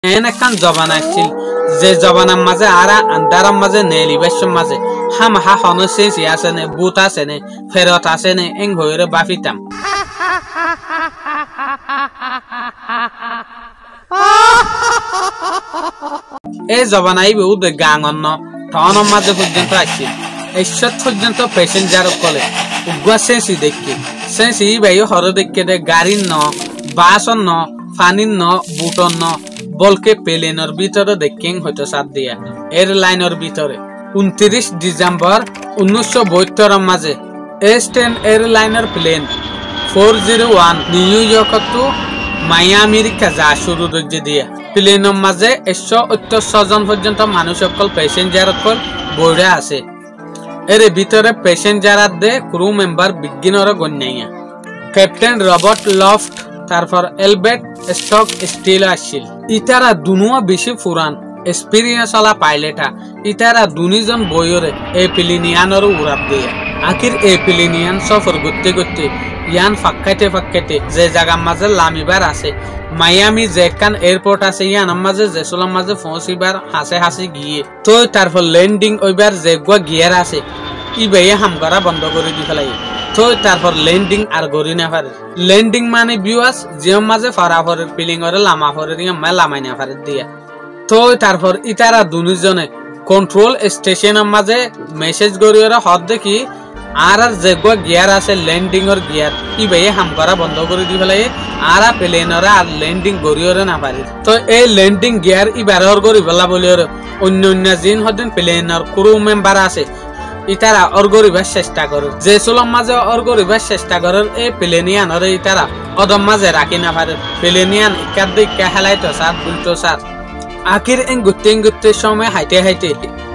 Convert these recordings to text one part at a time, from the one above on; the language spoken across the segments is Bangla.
একখান জবান আসছিল যে জবানের মাঝে আরা আন্ধারের মাঝে নেলি বেশম মাঝে হাম হা হন সেসি আছে নে বুত আছে নে ফেরত আছে নে এং হইরে বাফিতাম এই জবান আইবে উদে গাঙন টনের মাঝে পর্যন্ত আসছিল ঈশ্বর পর্যন্ত প্যাসেঞ্জার কলে উগুয়া সেসি দেখি সেসি ভাই হর দেখে দে গাড়ির ন বাসন ন ফানির ন বুটন ন বলকে প্লেনের ভিতরে দেখেন হয়তো সাত দিয়া এয়ারলাইনের ভিতরে 29 ডিসেম্বর 1972 মাঝে Eastern এয়ারলাইনের plane 401 new York to মায়ামির কাজা শুরু হচ্ছে দিয়া প্লেনের মাঝে 178 জন পর্যন্ত মানুষ সকল প্যাসেঞ্জার সকল বইরা আছে এর ভিতরে প্যাসেঞ্জার দে ক্রু মেম্বার বিজ্ঞানর গণ্যাইয়া ক্যাপ্টেন রবার্ট লফট তারপর এলবেট স্টক স্টিল আসছিল ইতারা দুনুয়া বেশি ফুরান এক্সপিরিয়েন্স ওলা পাইলটা ইতারা দুনিজন বইরে এই প্লেনিয়ানর উড়াপ দিয়ে আখির এই প্লেনিয়ান সফর করতে করতে ইয়ান ফাক্কাইতে যে জায়গার মাঝে লামিবার আছে মায়ামি যেখান এয়ারপোর্ট আছে ইয়ান মাঝে জেসুলাম মাঝে পৌঁছিবার হাসে গিয়ে তো তারপর ল্যান্ডিং ওইবার যে গিয়ার আছে ইবাইয়ে হাম করা বন্ধ করে দি ফেলাই তো তারপর ল্যান্ডিং আর গরি না পারে ল্যান্ডিং মানে ভিউয়ার্স যে মাঝে ফারাফরের ফিলিং করে লামা ফরের ইয়ামা লামাই না পারে দিয়া তো তারপর ইতারা দুনিজনে কন্ট্রোল স্টেশনের মাঝে মেসেজ গরিয়রা হদ দেখি আর যে গিয়ার আছে ল্যান্ডিং এর গিয়ার ইবাইয়ে হাম করা বন্ধ করে দি ফেলাই আর প্লেনরা আর ল্যান্ডিং গরিয়রে না পারে তো এই ল্যান্ডিং গিয়ার ইবারর গরি বলা বলিয়র অন্য জিন হদিন প্লেনের ক্রু মেম্বার আছে ইতারা অর্গরিবার চেষ্টা করে যে সুলম মাঝে অর্গরিবার চেষ্টা করে এই প্লেনিয়ান আর ইতারা অদম মাঝে রাখি না পারে প্লেনিয়ান ইকার দিকে হেলাইতো সার বুলতো সার আখির গুত্তে সময় হাইতে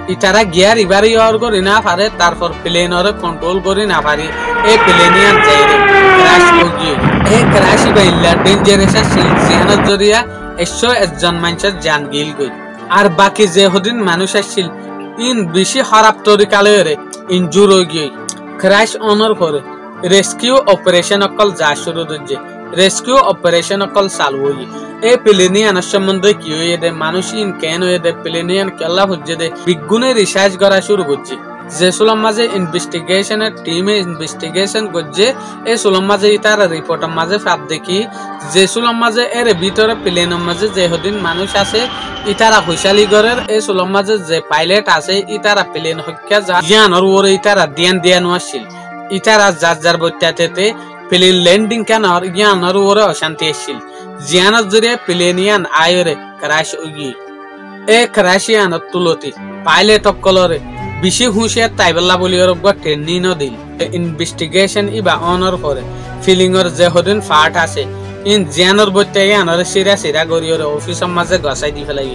ইতারা গিয়ার ইবারি অর্গরি না পারে তারপর প্লেনর কন্ট্রোল করি না পারি এই প্লেনিয়ান যাইরে ক্র্যাশ হয়ে এই ক্র্যাশ বাইলা ডেঞ্জারাস সিলসিয়ানের জরিয়া 101 জন মানুষের জান গিল গই আর বাকি যে হদিন মানুষ আসছিল ইন বেশি খারাপ তরিকালে ইনজুর হয়ে গিয়ে ক্র্যাশ অনর করে রেস্কিউ অপারেশন অকল যা শুরু হচ্ছে রেস্কিউ অপারেশন অকল চালু হয়ে এই প্লেনিয়ানের সম্বন্ধে কি হয়ে দে মানুষ ইন কেন হয়ে দে প্লেনিয়ান কেলা হচ্ছে দে বিজ্ঞানে রিসার্চ করা শুরু করছে যে সুলম মাঝে ইনভেস্টিগেশনের টিমে ইনভেস্টিগেশন করছে এই সুলম মাঝে তারা রিপোর্টের মাঝে ফাপ দেখি যে সুলম মাঝে এর ভিতরে প্লেনের মাঝে যে হদিন মানুষ আছে ইতারা হুইশালি গরের এই সুলম মাঝে যে পাইলট আছে ইতারা প্লেন হত্যা জ্ঞানর ওরে ইতারা দিয়ান আসছিল ইতারা যার বইটাতে প্লেন ল্যান্ডিং কেন জ্ঞানর ওরে অশান্তি আসছিল জ্ঞানের জরিয়ে প্লেনিয়ান আয়রে ক্র্যাশ উগি এ ক্র্যাশিয়ানত তুলতি পাইলট অকলরে বেশি হুঁশিয়ার তাইবেলা বলিওর ট্রেনিং দিল ইনভেস্টিগেশন ইবা অনর করে ফিলিংর যে হদিন ফাট আছে ইন জ্ঞানর বইতে ইয়ানর সিরা গরিয়রে অফিসের মাঝে গসাই দি ফেলাই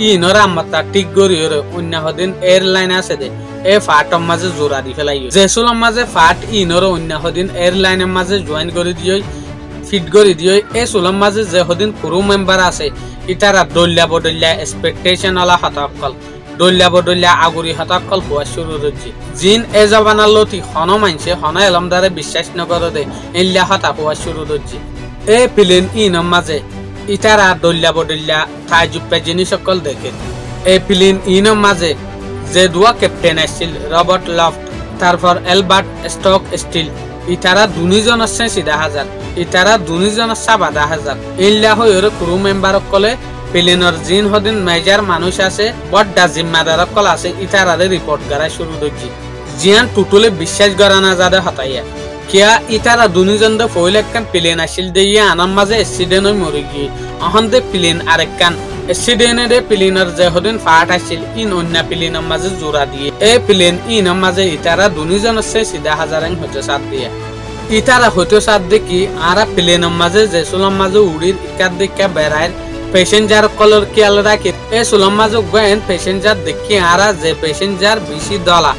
ইনর আমতা ঠিক গরিয়রে অন্য হদিন এয়ারলাইন আছে দে এ ফাটর মাঝে জোড়া দি ফেলাই জেসুলর মাঝে ফাট ইনর অন্য হদিন এয়ারলাইনের মাঝে জয়েন করে দিই ফিট করে দিই এ সুলম মাঝে যে হদিন ক্রু মেম্বার আছে ইতারা দলিয়া বদলিয়া এক্সপেকটেশন আলা হতাকল দলিয়া বদলিয়া আগুরি হতাকল হওয়া শুরু হচ্ছে জিন এ জবানার লতি হন মানছে হন এলমদারে বিশ্বাস নকরে দে এলিয়া হতা হওয়া শুরু হচ্ছে এ প্লেন ইনর মাঝে ইতারা দলিয়া বদলিয়া তাজুব্বা জিনিস সকল দেখে এই প্লেন ইনর মাঝে যে দুয়া ক্যাপ্টেন আসছিল রবার্ট লফট তারপর এলবার্ট স্টক স্টিল ইতারা দুনিজন আছে সিধা হাজার ইতারা দুনিজন সাবাদা হাজার ইল্লা হইরে ক্রু মেম্বার কলে প্লেনের জিন হদিন মেজার মানুষ আছে বড় জিম্মাদার কল আছে ইতারারে রিপোর্ট করা শুরু হচ্ছে জিয়ান টুটুলে বিশ্বাস করা না যাদের হতাইয়া কিয়া ইতারা দুনিজন দে ফইল একখান প্লেন আসিল দিয়ে আনার মাঝে অ্যাক্সিডেন্ট হয়ে মরে গিয়ে অহন দে প্লেন আরেকখান অ্যাক্সিডেন্টে প্লেনের যে হদিন ফাট আসছিল ইন অন্য প্লেনের মাঝে জোড়া দিয়ে এই প্লেন ইনের মাঝে ইতারা দুনিজন আছে সিধা হাজারেন হইতে সাত দিয়ে ইতারা হইতে সাত দেখি আর প্লেনের মাঝে যে সুলম মাঝে উড়ির ইকার দিকা বেড়ায় প্যাসেঞ্জার কলর খেয়াল রাখি এই সুলম মাঝে গেন প্যাসেঞ্জার দেখি আর যে প্যাসেঞ্জার বেশি দলা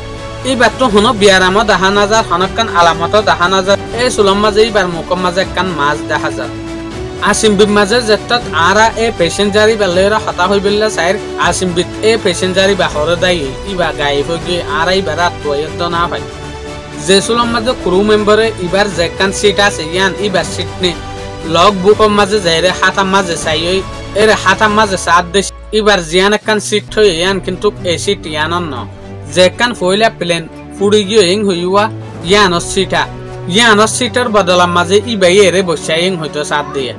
এইবার তো হনো বিয়ারামও দেখা নাযার হনকান আলামতো দেখা নাযার এই সুলম মাঝে এইবার মুখর মাঝে একখান মাছ দেখা যায় আসিমবির মাঝে যেটাত আর এই প্যাসেঞ্জারি বেলেরা হতা হয়ে বেললে সাইর আসিমবিত এই প্যাসেঞ্জারি বাহরে দায়ী ইবা গায়েব হয়ে গিয়ে আর এইবার আত্মীয়ত না পাই যে সুলম মাঝে ক্রু মেম্বারে এবার যেখান সিট আছে ইয়ান ইবার সিট নে লগ বুকের মাঝে যাইরে হাতার মাঝে চাই এর হাতা মাঝে সাত দেশ এবার জিয়ান একখান সিট হয়ে ইয়ান কিন্তু এই সিট ইয়ানন ন যে একখান ফইলা প্লেন ফুড়ি গিয়ে ইং হইয়া ইয়ানর সিটা ইয়ানর সিটার বদলার মাঝে ইবাই এরে বসা ইং হইতো সাত দিয়ে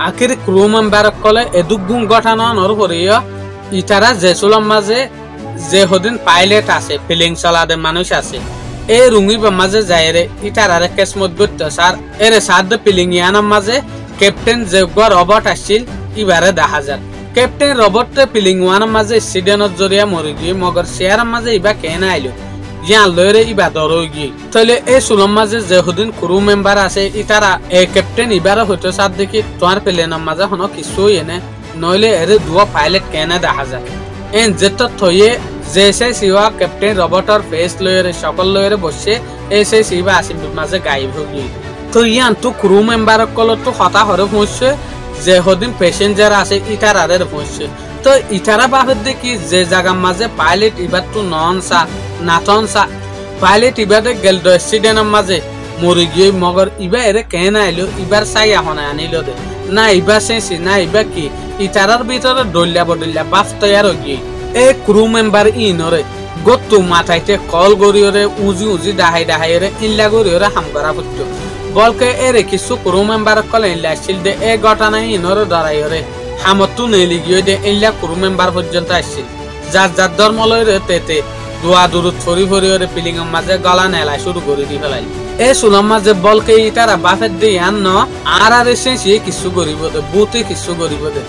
আখির ক্রু মেম্বার কলে এদুক গুণ গঠনর হরিয়া ইতারা জেসুলার মাঝে যে হদিন পাইলট আছে প্লেন চালাতে মানুষ আছে এই রুঙিবার মাঝে যায় রে ইতারারে কেসমত করতে স্যার এরে সাদ প্লেন ইয়ানের মাঝে ক্যাপ্টেন যোগ্য রবট আসছিল ইবারে দেখা যায় ক্যাপ্টেন রবট প্লেন ওয়ানের মাঝে অ্যাক্সিডেন্টর জরিয়া মরে গিয়ে মগর শেয়ারের মাঝে ইবা কেন আইলো ইয়ান লয়রে ইবা দরও গিয়ে তাহলে এই সুলম মাঝে যে হদিন ক্রু মেম্বার আছে ইতারা এই ক্যাপ্টেন ইবারে হইতো সার দেখি তোমার প্লেনের মাঝে হন কিছু এনে নইলে এর দুয়া পাইলট কেন দেখা যায় এন যেত থয়ে জেসে সিওয়া ক্যাপ্টেন রবটর ফেস লয়রে সকল লয়রে বসে এসে সিবা আসিম মাঝে গায়েব হয়ে গিয়ে তো ইয়ান তো ক্রু মেম্বার কল তো হতা হরে পৌঁছছে যে হদিন প্যাসেঞ্জার আছে ইতারারে পৌঁছছে তো ইতারা বাপের দেখি যে জায়গার মাঝে পাইলট ইবার তো ননসা নাতনসা পাইলট ইবারে গেল অ্যাক্সিডেন্টের মাঝে মরে গিয়ে মগর ইবা এরে কেন আইলো ইবার চাই এখন আনিল দে না ইবা চেঁচি না ইবা কি ইতারার ভিতরে ডলিয়া বডলিয়া বাফ তৈয়ার হয়ে গিয়ে এই ক্রু মেম্বার ইনরে গত্তু মাথাইতে কল গড়িয়রে উজি উজি ডাহাই ডাহাইরে ইল্লা গড়িয়রে হাম করা পড়তো বলকে এরে কিছু ক্রু মেম্বার কলে ইল্লা আসছিল দে এই ঘটনা ইনরে ডরাইরে হামতু নেলি গিয়ে দে ইল্লা ক্রু মেম্বার পর্যন্ত আসছিল যার যার ধর্ম লয়রে তেতে দোয়া দূর ছড়ি ফরিয়রে পিলিংয়ের মাঝে গলা নেলা শুরু করে দি ফেলাই এই সুলম মাঝে বলকে ইতারা বাফের দিয়ে আন ন আর এসে কিছু করিব দে বুতে কিছু করিব দে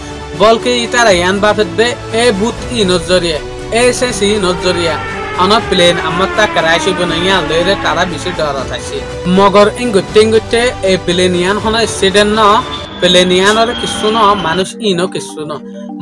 বলকে ইতারা ইয়ান বাফের দে এই বুত ই নজরিয়া এই সে নজরিয়া অন প্লেন আমার তা করাই শুভ নইয়া লইরে তারা বেশি ডরা থাকছে মগর ইঙ্গুতে এই প্লেন ইয়ান হন অ্যাক্সিডেন্ট ন প্লেন ইয়ানর কিছু ন মানুষ ইনো কিছু ন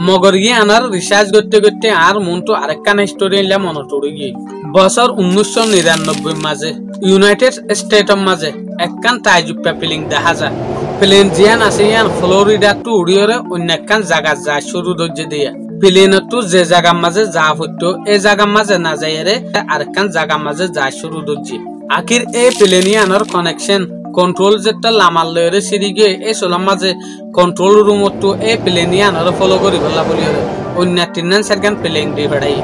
মগর ইয়ানার রিসার্চ করতে করতে আর মন তো আরেকখান স্টোরি ইলা মনে পড়ে গিয়ে বছর 1999 মাঝে ইউনাইটেড স্টেটের মাঝে একখান তাইজুপ্পা প্লেন দেখা যায় প্লেন জিয়ান আছে ইয়ান ফ্লোরিডা টু উড়িয়রে অন্য একখান জায়গা যায় শুরু ধৈর্য দিয়া প্লেনের তো যে জায়গার মাঝে যা হইতো এই জায়গার মাঝে না যাই রে আরেকখান জায়গার মাঝে যায় শুরু ধৈর্য আখির এই প্লেনিয়ানোর কানেকশন কন্ট্রোল যেটা লামাল লয়রে সিরি গিয়ে এই সোলার মাঝে কন্ট্রোল রুমত তো এই প্লেনিয়ানোর ফলো করি বলা বলি অন্য 3-4 প্লেন দিয়ে বেড়াই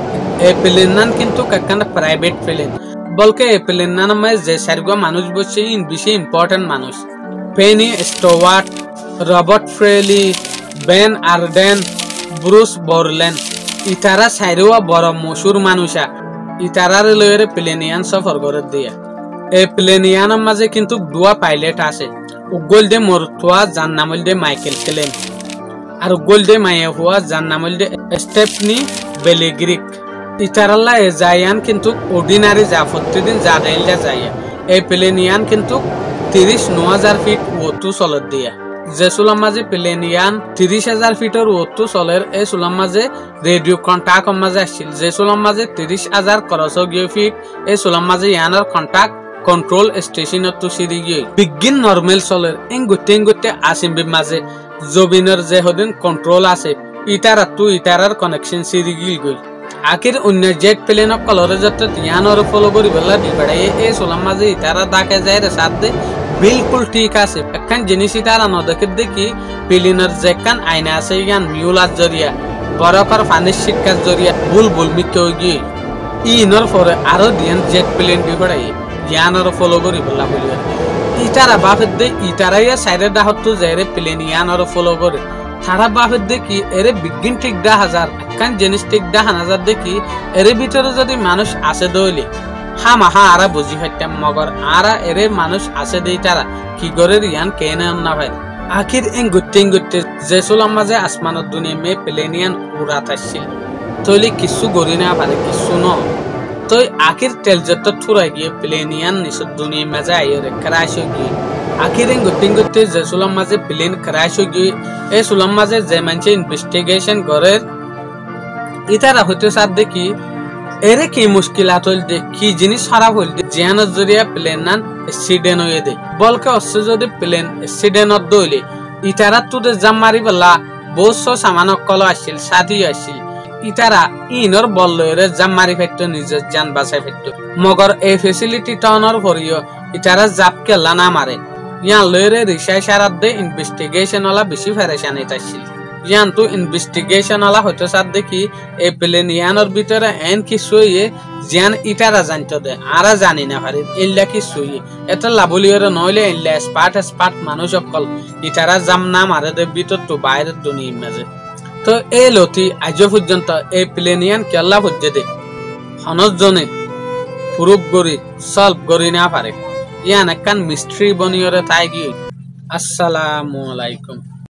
এই প্লেন কিন্তু একখান প্রাইভেট প্লেন বলকে এই প্লেন মাঝে যে সারগো মানুষ বসে বেশি ইম্পর্টেন্ট মানুষ Penny Stuart Robert Frailey Ben Arden Bruce Borlen ইতারা সাইরেও বড় মশুর মানুষা ইতারার লয়রে প্লেনিয়ান সফর করে দিয়া এই প্লেনিয়ানের মাঝে কিন্তু দুয়া পাইলট আছে উগল দে মরতুয়া যার নাম দে মাইকেল ক্লেন আর উগল দে মায়ে হুয়া যার নাম দে স্টেফনি বেলিগ্রিক ইতারাল্লা এ জায়ান কিন্তু অর্ডিনারি যা প্রতিদিন যা দেইলা যায় এই প্লেনিয়ান কিন্তু 39,000 ফিট ওতু চলত দিয়া যে সুলাম মাঝে প্লেনিয়ান 30,000 ফিটের ওতু চলের এই সুলাম মাঝে রেডিও কন্টাক্ট মাঝে আসছিল যে সুলাম মাঝে 30,000 ক্রস গিয়ে ফিট এই সুলাম মাঝে ইয়ানোর কন্টাক্ট কন্ট্রোল স্টেশন তো সিরি গিয়ে বিগিন নরমাল চলের ইঙ্গুতে আসিম মাঝে জবিনের যে হদিন কন্ট্রোল আছে ইতারা তো ইতারার কানেকশন সিরি গিল গই আখির অন্য জেট প্লেন কলরে যত ইয়ানোর ফলো করি বলা দি বেড়াই এই সুলাম মাঝে ইতারা ডাকে যায় রে সাথে बिल्कुल ठीक আছে একখান জিনিস ইতারা ন দেখি প্লেনের যেখান আয়না আছে ইয়ান মিউলার জরিয়া বরকর ফানিশ শিক্ষার জরিয়া বুলবুল মিথ্যে হয়ে গিয়ে ইনর পরে আরো দিয়ান জেট প্লেন দি বেড়াই ইয়ানোর ফলো করি বলা বলি ইতারা বাফের দে ইতারাইয়া সাইডে দাহত যায় রে প্লেন ইয়ানোর ফলো করে তারা বাফের দেখি এরে বিজ্ঞান ঠিক 10,000 একখান জিনিস ঠিক 10,000 দেখি এর ভিতরে যদি মানুষ আছে দইলে হামাহা আরা বুঝি হইতাম মগর আরা এরে মানুষ আছে দেই তারা কি করে রিয়ান কেন না ভাই আখির গুতে যে সুলাম মাঝে আসমানের দুনিয়া মে প্লেনিয়ান উড়াত আসছিল তইলে কিছু গরি না পারে কিছু ন তই আখির তেল যত থুরাই গিয়ে প্লেনিয়ান নিচে দুনিয়া মাঝে আইরে ক্রাশ হয়ে গিয়ে আখির গুতে যে সুলাম মাঝে প্লেন ক্রাশ হয়ে গিয়ে এই সুলাম মাঝে যে মানুষ ইনভেস্টিগেশন করে ইতারা হইতে সাথ দেখি এরে কি মুশকিলাত হইল দে কি জিনিস খারাপ হইল দে জিয়ানত জরিয়া প্লেন নান অ্যাক্সিডেন্ট হয়ে দে বলকে অস্ত্র যদি প্লেন অ্যাক্সিডেন্টত দইলে ইতারা তো জাম মারি বলা বহু সামান কল আসছিল সাথী আসছিল ইতারা ইনর বল লয়রে জাম মারি ফেটতো নিজের জান বাঁচাই ফেটতো মগর এই ফেসিলিটি টাউনর ভরিও ইতারা জাপ কেলা না মারে ইয়ান লয়রে রিসাই সারাত দে ইনভেস্টিগেশন ওলা বেশি ফেরেশানি তাইছিল ইয়ান তো ইনভেস্টিগেশন আলা হইতে সার দেখি এই প্লেন ইয়ানোর ভিতরে এন কিছু জিয়ান ইটারা জানতো দে আরা জানি না পারি ইল্লা কিছু এটা লাভলিয়রে নইলে ইল্লা স্পার্ট মানুষ অকল ইটারা জাম না মারে দে ভিতর তো বাইরের দুনিয়ার মাঝে তো এই লতি আজ পর্যন্ত এই প্লেনিয়ান কেল্লা হচ্ছে দে হনজনে প্রুফ করি সলভ করি না পারে ইয়ান একখান মিস্ট্রি বনিয়রে তাই গিয়ে আসসালামু আলাইকুম।